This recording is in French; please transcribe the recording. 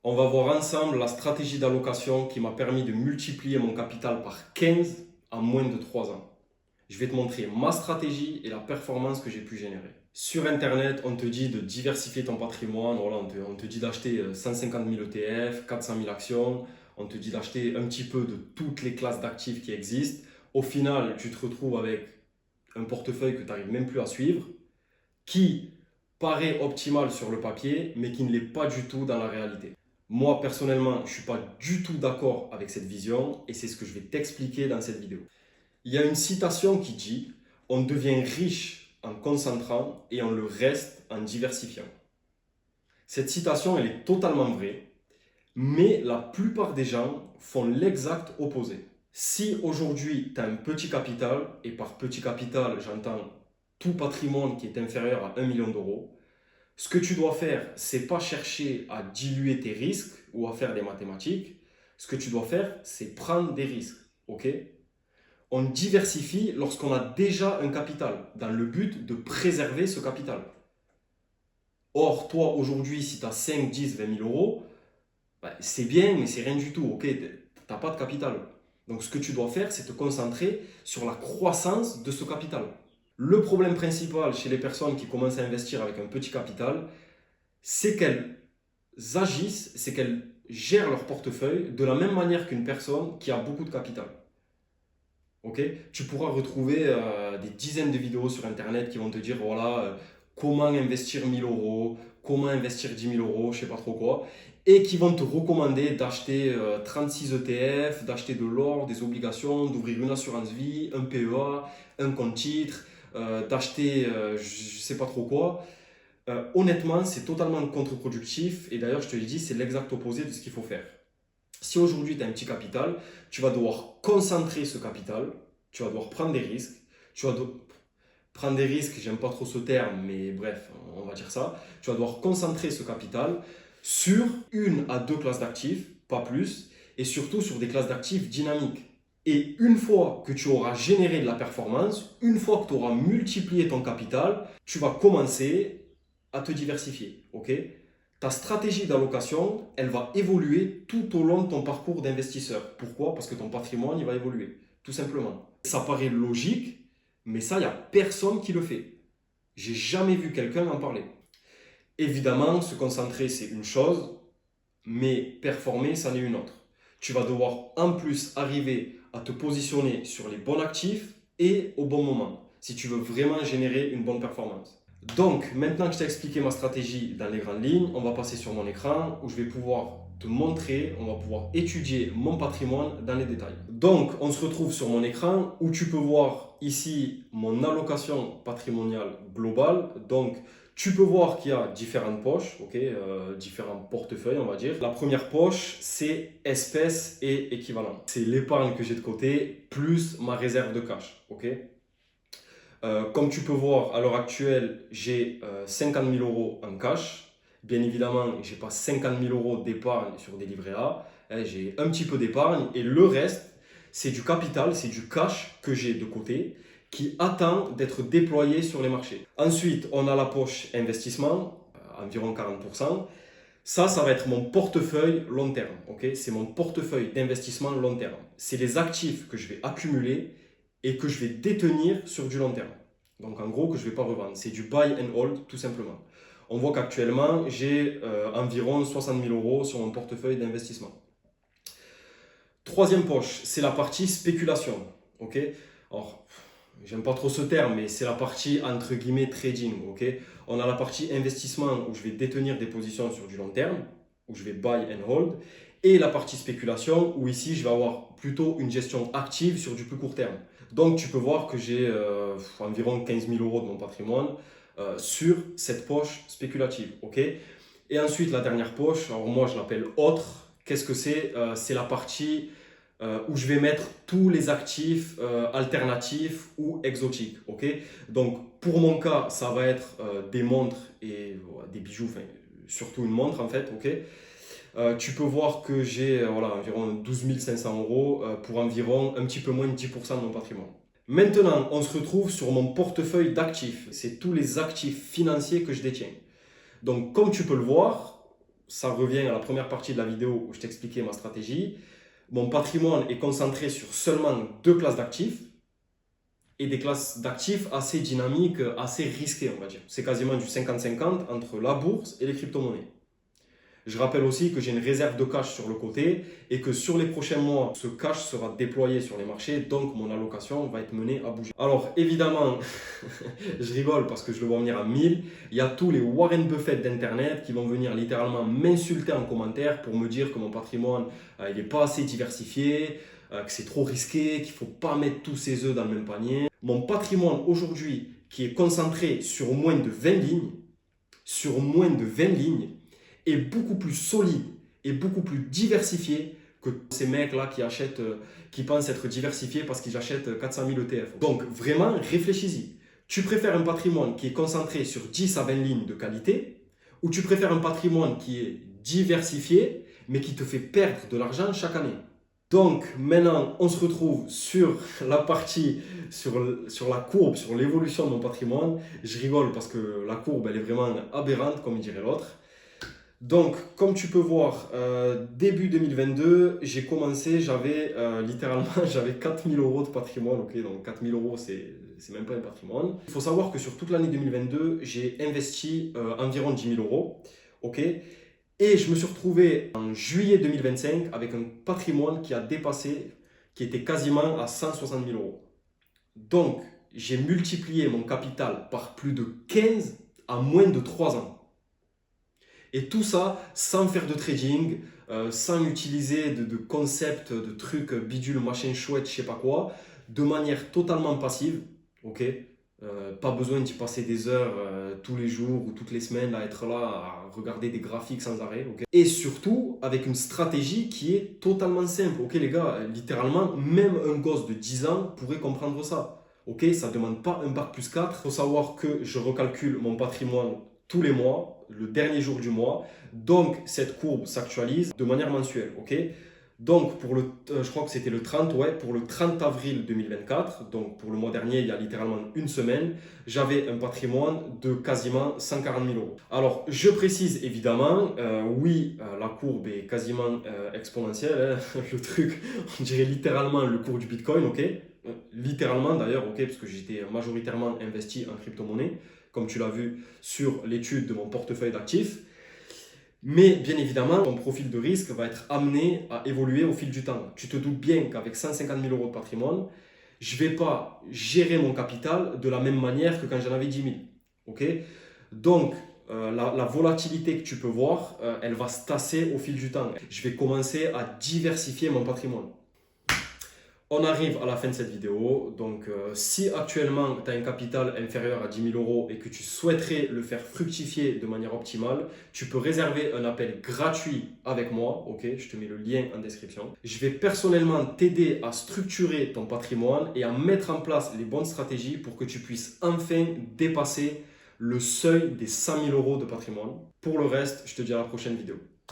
On va voir ensemble la stratégie d'allocation qui m'a permis de multiplier mon capital par 15 en moins de 3 ans. Je vais te montrer ma stratégie et la performance que j'ai pu générer. Sur Internet, on te dit de diversifier ton patrimoine. Voilà, on te dit d'acheter 150 000 ETF, 400 000 actions. On te dit d'acheter un petit peu de toutes les classes d'actifs qui existent. Au final, tu te retrouves avec un portefeuille que tu n'arrives même plus à suivre, qui paraît optimal sur le papier, mais qui ne l'est pas du tout dans la réalité. Moi, personnellement, je ne suis pas du tout d'accord avec cette vision et c'est ce que je vais t'expliquer dans cette vidéo. Il y a une citation qui dit « On devient riche en concentrant et on le reste en diversifiant ». Cette citation, elle est totalement vraie, mais la plupart des gens font l'exact opposé. Si aujourd'hui, tu as un petit capital, et par petit capital, j'entends tout patrimoine qui est inférieur à 1 million d'euros, ce que tu dois faire, c'est pas chercher à diluer tes risques ou à faire des mathématiques. Ce que tu dois faire, c'est prendre des risques. Ok? On diversifie lorsqu'on a déjà un capital, dans le but de préserver ce capital. Or, toi, aujourd'hui, si tu as 5, 10, 20 000 euros, c'est bien, mais c'est rien du tout. Ok? Tu n'as pas de capital. Donc, ce que tu dois faire, c'est te concentrer sur la croissance de ce capital. Le problème principal chez les personnes qui commencent à investir avec un petit capital, c'est qu'elles agissent, c'est qu'elles gèrent leur portefeuille de la même manière qu'une personne qui a beaucoup de capital. Ok? Tu pourras retrouver des dizaines de vidéos sur Internet qui vont te dire voilà, comment investir 1000 euros, comment investir 10 000 euros, je sais pas trop quoi, et qui vont te recommander d'acheter 36 ETF, d'acheter de l'or, des obligations, d'ouvrir une assurance vie, un PEA, un compte titre, d'acheter je sais pas trop quoi. Honnêtement, c'est totalement contre-productif et d'ailleurs, je te l'ai dit, c'est l'exact opposé de ce qu'il faut faire. Si aujourd'hui tu as un petit capital, tu vas devoir concentrer ce capital, tu vas devoir prendre des risques, tu vas prendre des risques, j'aime pas trop ce terme, mais bref, on va dire ça, tu vas devoir concentrer ce capital sur une à deux classes d'actifs, pas plus, et surtout sur des classes d'actifs dynamiques. Et une fois que tu auras généré de la performance, une fois que tu auras multiplié ton capital, tu vas commencer à te diversifier. Ok? Ta stratégie d'allocation, elle va évoluer tout au long de ton parcours d'investisseur. Pourquoi? Parce que ton patrimoine, il va évoluer, tout simplement. Ça paraît logique, mais ça, il n'y a personne qui le fait. J'ai jamais vu quelqu'un en parler. Évidemment, se concentrer, c'est une chose, mais performer, c'en est une autre. Tu vas devoir en plus arriver à te positionner sur les bons actifs et au bon moment, si tu veux vraiment générer une bonne performance. Donc, maintenant que je t'ai expliqué ma stratégie dans les grandes lignes, on va passer sur mon écran où je vais pouvoir te montrer, on va pouvoir étudier mon patrimoine dans les détails. Donc, on se retrouve sur mon écran où tu peux voir ici mon allocation patrimoniale globale. Donc, tu peux voir qu'il y a différentes poches, différents portefeuilles, on va dire. La première poche, c'est espèces et équivalents. C'est l'épargne que j'ai de côté plus ma réserve de cash. Comme tu peux voir, à l'heure actuelle, j'ai 50 000 euros en cash. Bien évidemment, je n'ai pas 50 000 euros d'épargne sur des livrets A. J'ai un petit peu d'épargne et le reste, c'est du capital, c'est du cash que j'ai de côté qui attend d'être déployé sur les marchés. Ensuite, on a la poche investissement, environ 40%. Ça va être mon portefeuille long terme. C'est mon portefeuille d'investissement long terme. C'est les actifs que je vais accumuler et que je vais détenir sur du long terme. Donc en gros, que je ne vais pas revendre. C'est du buy and hold tout simplement. On voit qu'actuellement, j'ai environ 60 000 euros sur mon portefeuille d'investissement. Troisième poche, c'est la partie spéculation. Alors, j'aime pas trop ce terme, mais c'est la partie entre guillemets trading. On a la partie investissement où je vais détenir des positions sur du long terme, où je vais buy and hold, et la partie spéculation où ici je vais avoir plutôt une gestion active sur du plus court terme. Donc tu peux voir que j'ai environ 15 000 euros de mon patrimoine sur cette poche spéculative. Et ensuite la dernière poche, alors moi je l'appelle autre. Qu'est-ce que c'est? C'est la partie où je vais mettre tous les actifs alternatifs ou exotiques. Donc pour mon cas, ça va être des montres et des bijoux, enfin, surtout une montre en fait. Tu peux voir que j'ai environ 12 500 euros pour environ un petit peu moins de 10% de mon patrimoine. Maintenant, on se retrouve sur mon portefeuille d'actifs. C'est tous les actifs financiers que je détiens. Donc, comme tu peux le voir, ça revient à la première partie de la vidéo où je t'expliquais ma stratégie. Mon patrimoine est concentré sur seulement 2 classes d'actifs et des classes d'actifs assez dynamiques, assez risquées, on va dire. C'est quasiment du 50-50 entre la bourse et les crypto-monnaies. Je rappelle aussi que j'ai une réserve de cash sur le côté et que sur les prochains mois, ce cash sera déployé sur les marchés, donc mon allocation va être menée à bouger. Alors évidemment, je rigole parce que je le vois venir à 1000. Il y a tous les Warren Buffett d'internet qui vont venir littéralement m'insulter en commentaire pour me dire que mon patrimoine il n'est pas assez diversifié, que c'est trop risqué, qu'il ne faut pas mettre tous ses œufs dans le même panier. Mon patrimoine aujourd'hui qui est concentré sur moins de 20 lignes, est beaucoup plus solide et beaucoup plus diversifié que ces mecs-là qui achètent, qui pensent être diversifiés parce qu'ils achètent 400 000 ETF. Donc vraiment, réfléchis-y. Tu préfères un patrimoine qui est concentré sur 10 à 20 lignes de qualité ou tu préfères un patrimoine qui est diversifié mais qui te fait perdre de l'argent chaque année? Donc maintenant, on se retrouve sur la partie, sur la courbe, sur l'évolution de mon patrimoine. Je rigole parce que la courbe, elle est vraiment aberrante, comme dirait l'autre. Donc, comme tu peux voir, début 2022, j'ai commencé, j'avais littéralement j'avais 4 000 euros de patrimoine. Ok, donc 4 000 euros, c'est même pas un patrimoine. Il faut savoir que sur toute l'année 2022, j'ai investi environ 10 000 euros. Ok, et je me suis retrouvé en juillet 2025 avec un patrimoine qui a dépassé, qui était quasiment à 160 000 euros. Donc, j'ai multiplié mon capital par plus de 15 à moins de 3 ans. Et tout ça sans faire de trading, sans utiliser de concepts, de trucs bidule, machin chouette, je sais pas quoi, de manière totalement passive. Ok, pas besoin d'y passer des heures tous les jours ou toutes les semaines à être là à regarder des graphiques sans arrêt. Okay. Et surtout avec une stratégie qui est totalement simple. Ok les gars, littéralement, même un gosse de 10 ans pourrait comprendre ça. Ok, ça ne demande pas un bac plus 4. Il faut savoir que je recalcule mon patrimoine tous les mois, le dernier jour du mois. Donc, cette courbe s'actualise de manière mensuelle. Ok, donc, je crois que c'était le 30, ouais, pour le 30 avril 2024, donc pour le mois dernier, il y a littéralement une semaine, j'avais un patrimoine de quasiment 140 000 euros. Alors, je précise évidemment, oui, la courbe est quasiment exponentielle. Hein, le truc, on dirait littéralement le cours du Bitcoin, ok? Littéralement d'ailleurs, ok, parce que j'étais majoritairement investi en crypto-monnaie, comme tu l'as vu sur l'étude de mon portefeuille d'actifs. Mais bien évidemment, ton profil de risque va être amené à évoluer au fil du temps. Tu te doutes bien qu'avec 150 000 euros de patrimoine, je ne vais pas gérer mon capital de la même manière que quand j'en avais 10 000. Okay. Donc, la volatilité que tu peux voir, elle va se tasser au fil du temps. Je vais commencer à diversifier mon patrimoine. On arrive à la fin de cette vidéo, donc si actuellement tu as un capital inférieur à 10 000 euros et que tu souhaiterais le faire fructifier de manière optimale, tu peux réserver un appel gratuit avec moi, ok, je te mets le lien en description. Je vais personnellement t'aider à structurer ton patrimoine et à mettre en place les bonnes stratégies pour que tu puisses enfin dépasser le seuil des 100 000 euros de patrimoine. Pour le reste, je te dis à la prochaine vidéo.